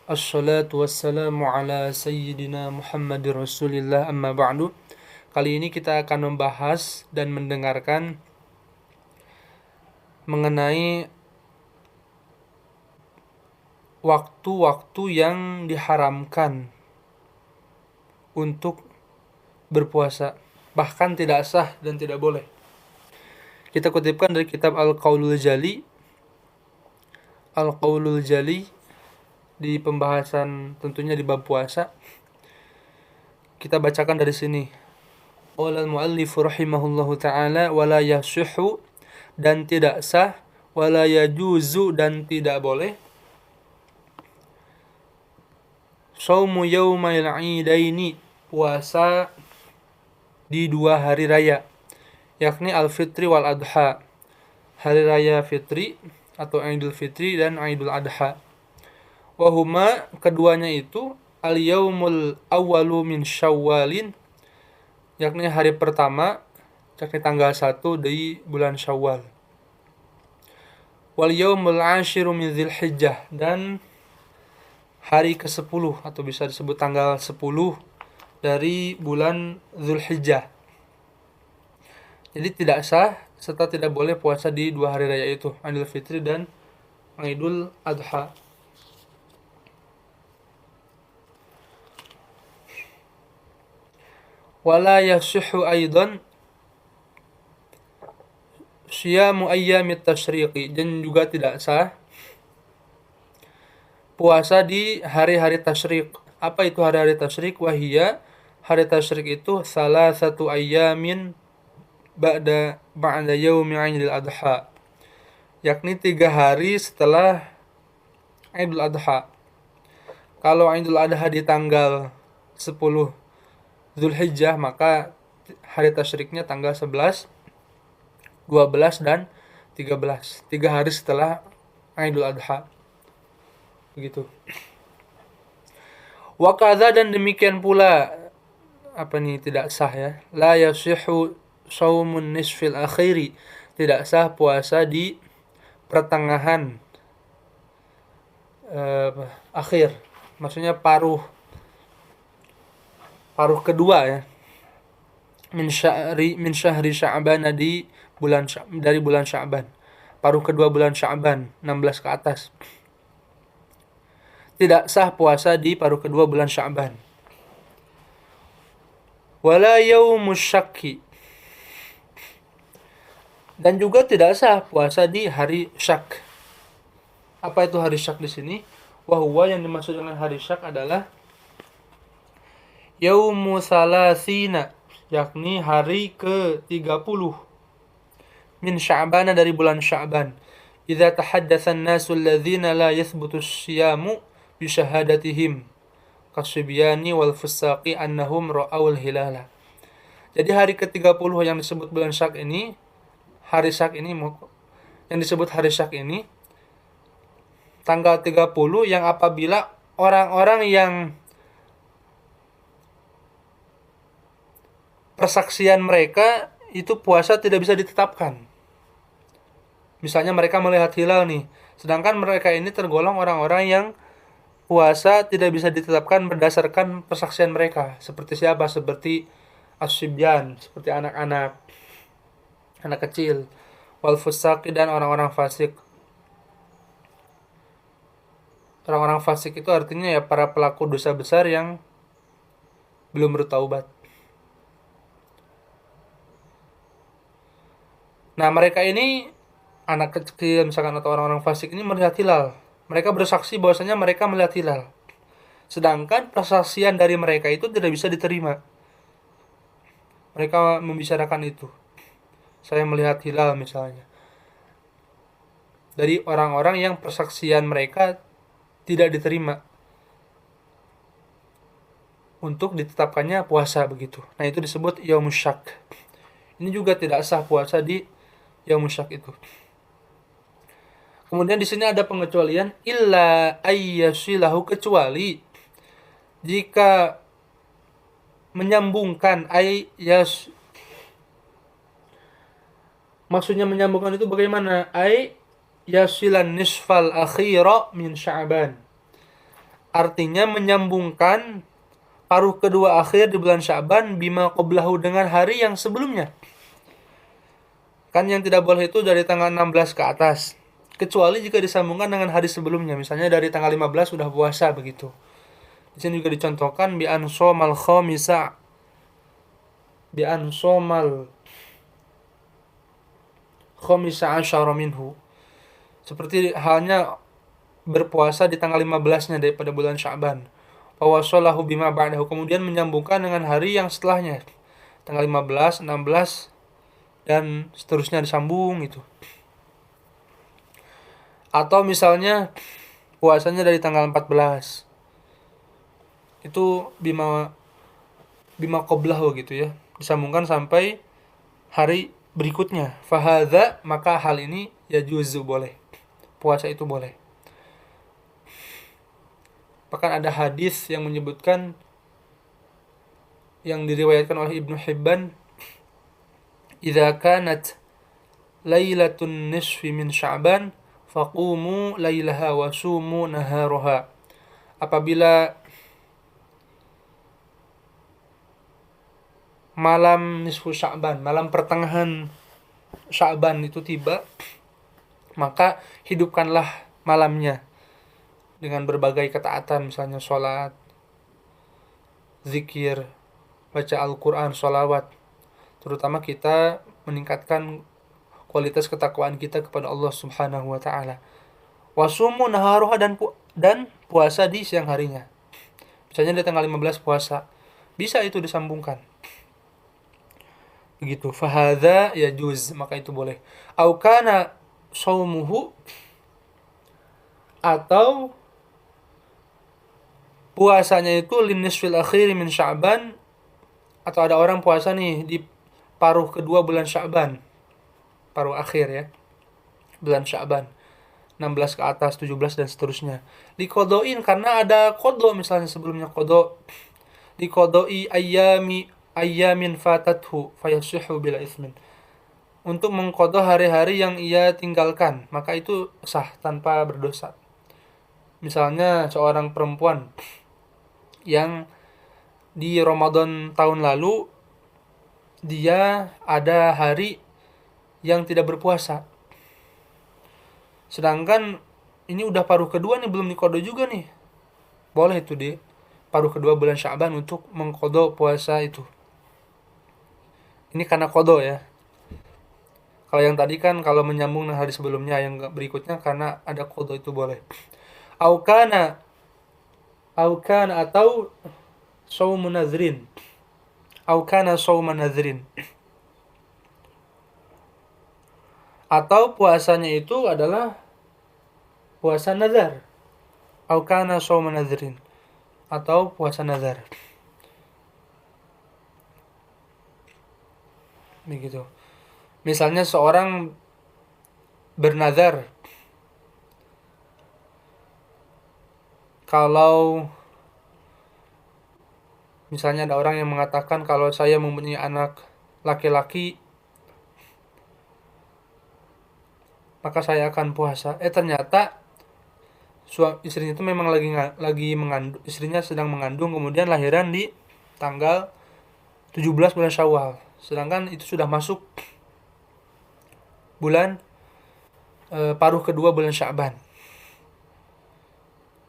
Assalatu wassalamu ala sayyidina Muhammadir Rasulillah amma ba'du. Kali ini kita akan membahas dan mendengarkan mengenai waktu-waktu yang diharamkan untuk berpuasa, bahkan tidak sah dan tidak boleh. Kita kutipkan dari kitab Al-Qaulul Jali di pembahasan tentunya di bab puasa. Kita bacakan dari sini. Qala al-muallif rahimahullahu ta'ala wala yasihhu, dan tidak sah, wala yajuzu, dan tidak boleh, shaumu yaumail idaini, puasa di dua hari raya, yakni al-fitri wal adha, hari raya fitri atau Idul Fitri dan Idul Adha. Wahuma, keduanya itu al-yaumul awwalu min syawalin, yakni hari pertama, yakni tanggal 1 di bulan Syawal. Wal yaumul ashiru min Dzulhijjah, dan hari ke-10 atau bisa disebut tanggal 10 dari bulan Dzulhijjah. Jadi tidak sah serta tidak boleh puasa di dua hari raya itu, Idul Fitri dan Idul Adha. Wala yasihhu aidan siyamu ayyamit tasyriqi, dan juga tidak sah puasa di hari-hari tasyrik. Apa itu hari-hari tasyrik? Wahia, hari tasyrik itu salah satu ayyamin ba'da yaumi Idul Adha, yakni 3 hari setelah Idul Adha. Kalau Idul Adha di tanggal 10 Dzulhijjah, maka hari tasyriknya tanggal 11, 12, dan 13. 3 hari setelah Idul Adha. Begitu. Wa kadza, dan demikian pula tidak sah ya. La yasihhu shaumun nisfil akhiri, tidak sah puasa di pertengahan akhir. Maksudnya paruh kedua ya. Min syahri Sya'ban, dari bulan Sya'ban. Paruh kedua bulan Sya'ban, 16 ke atas. Tidak sah puasa di paruh kedua bulan Sya'ban. Wala yaumus syakki, dan juga tidak sah puasa di hari syak. Apa itu hari syak di sini? Wahwa, yang dimaksud dengan hari syak adalah yaumu salasina, yakni hari ke-30 min Sya'ban, dari bulan Sya'ban. Idza tahaddatsa an-nasu alladzina la yathbutu as-siyamu bi syahadatihim kasibyani wal fusaqi annahum ra'awul hilala. Jadi hari ke-30 yang disebut bulan Syak ini, yang disebut hari Syak ini tanggal 30, yang apabila orang-orang yang persaksian mereka itu puasa tidak bisa ditetapkan. Misalnya mereka melihat hilal nih, sedangkan mereka ini tergolong orang-orang yang puasa tidak bisa ditetapkan berdasarkan persaksian mereka. Seperti siapa? Seperti as-sibyan, seperti anak-anak kecil, wal fusaqi, dan orang-orang fasik. Orang-orang fasik itu artinya ya para pelaku dosa besar yang belum bertaubat. Nah, mereka ini anak kecil misalkan atau orang-orang fasik ini melihat hilal. Mereka bersaksi bahwasanya mereka melihat hilal. Sedangkan persaksian dari mereka itu tidak bisa diterima. Mereka membicarakan itu. Saya melihat hilal misalnya. Dari orang-orang yang persaksian mereka tidak diterima untuk ditetapkannya puasa begitu. Nah, itu disebut yaumus syak. Ini juga tidak sah puasa di yaumus syak itu. Kemudian di sini ada pengecualian, illa ayyasilahu, kecuali jika menyambungkan maksudnya menyambungkan itu bagaimana? Yasilan nisfal akhira min Sya'ban, Artinya menyambungkan paruh kedua akhir di bulan Sya'ban bima qablahu dengan hari yang sebelumnya. Kan yang tidak boleh itu dari tanggal 16 ke atas. Kecuali jika disambungkan dengan hari sebelumnya. Misalnya dari tanggal 15 sudah puasa begitu. Di sini juga dicontohkan bi an somal khamisa bi an somal khamisa asyara minhu. Seperti halnya berpuasa di tanggal 15-nya daripada bulan Sya'ban. Fawasalahu bima ba'dahu, kemudian menyambungkan dengan hari yang setelahnya. Tanggal 15, 16 dan seterusnya disambung gitu. Atau misalnya puasanya dari tanggal 14. Itu bima qablahu gitu ya. Disambungkan sampai hari berikutnya. Fahadza, maka hal ini ya juzu boleh. Puasa itu boleh. Bahkan ada hadis yang menyebutkan, yang diriwayatkan oleh Ibnu Hibban, idza kanat lailatun nisfi min Sya'ban faqumu lailaha wa sumu naharaha. Apabila malam nisfu Sya'ban, malam pertengahan Sya'ban itu tiba, maka hidupkanlah malamnya dengan berbagai ketaatan, misalnya sholat, zikir, baca Al-Quran, sholawat. Terutama kita meningkatkan kualitas ketakwaan kita kepada Allah Subhanahu wa taala. Wasumu naharuha, dan puasa di siang harinya. Misalnya di tanggal 15 puasa, bisa itu disambungkan. Begitu. Fahadza yajuz, maka itu boleh. Au kana shaumuhu, atau puasanya itu linisfil akhir min Sya'ban, atau ada orang puasa nih di paruh kedua bulan Sya'ban, paruh akhir ya, bulan Sya'ban, 16 ke atas, 17 dan seterusnya. Dikodoin karena ada kodo, misalnya sebelumnya kodo, dikodoi ayyamin fatathu fayasihu bila ismin, untuk mengkodo hari-hari yang ia tinggalkan, maka itu sah tanpa berdosa. Misalnya seorang perempuan yang di Ramadan tahun lalu dia ada hari yang tidak berpuasa, sedangkan ini udah paruh kedua nih, belum dikodo juga nih, boleh itu di paruh kedua bulan Sya'ban untuk mengkodo puasa itu. Ini karena kodo ya. Kalau yang tadi kan kalau menyambung dengan hari sebelumnya, yang berikutnya karena ada kodo, itu boleh. Aukana atau saumun nazrin. Aukana saumun nazrin. Atau puasanya itu adalah puasa nazar. Aukana saumun nazrin. Atau puasa nazar. Begitu. Misalnya seorang bernazar, kalau misalnya ada orang yang mengatakan, kalau saya mempunyai anak laki-laki maka saya akan puasa. Ternyata istrinya itu memang lagi mengandung, istrinya sedang mengandung, kemudian lahiran di tanggal 17 bulan Syawal. Sedangkan itu sudah masuk bulan paruh kedua bulan Sya'ban.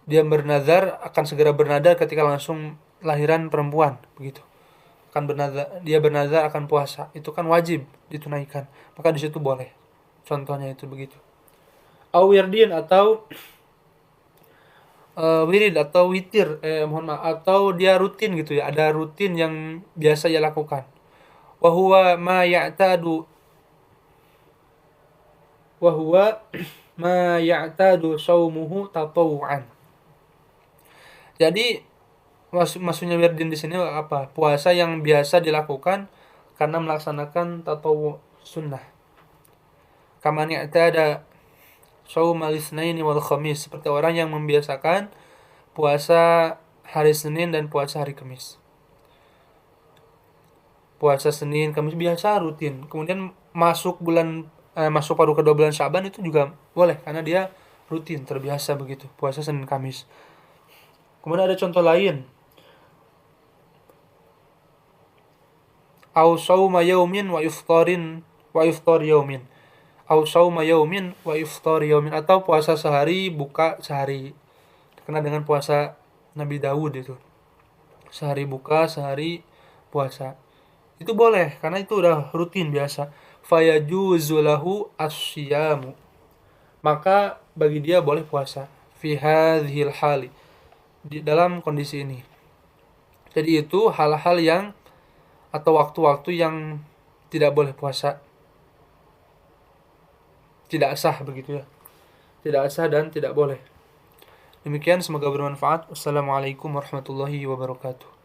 Dia bernazar akan segera bernazar ketika langsung lahiran perempuan, begitu. Dia bernazar akan puasa, itu kan wajib ditunaikan. Maka di situ boleh. Contohnya itu begitu. Awirdin atau wirid atau witir, atau dia rutin gitu ya, ada rutin yang biasa ia lakukan. Wa huwa ma ya'tadu shaumuhu tatawu'an. Jadi maksudnya wirdin di sini apa? Puasa yang biasa dilakukan karena melaksanakan tatawu, sunnah. Kama ya'tada shaumal itsnaini wal khamis, seperti orang yang membiasakan puasa hari Senin dan puasa hari Kamis. Puasa Senin, Kamis biasa rutin. Kemudian masuk paruh kedua bulan Sya'ban itu juga boleh karena dia rutin, terbiasa begitu, puasa Senin Kamis. Kemudian ada contoh lain. Au shauma yaumin wa iftar yaumin. Au shauma yaumin wa iftar yaumin, atau puasa sehari, buka sehari. Dikenal dengan puasa Nabi Daud itu. Sehari buka, sehari puasa. Itu boleh karena itu udah rutin biasa. Fayajuzu lahu asyamu. Maka bagi dia boleh puasa. Fi hadhil hali. Di dalam kondisi ini. Jadi itu hal-hal yang atau waktu-waktu yang tidak boleh puasa. Tidak sah begitu ya. Tidak sah dan tidak boleh. Demikian, semoga bermanfaat. Wassalamualaikum warahmatullahi wabarakatuh.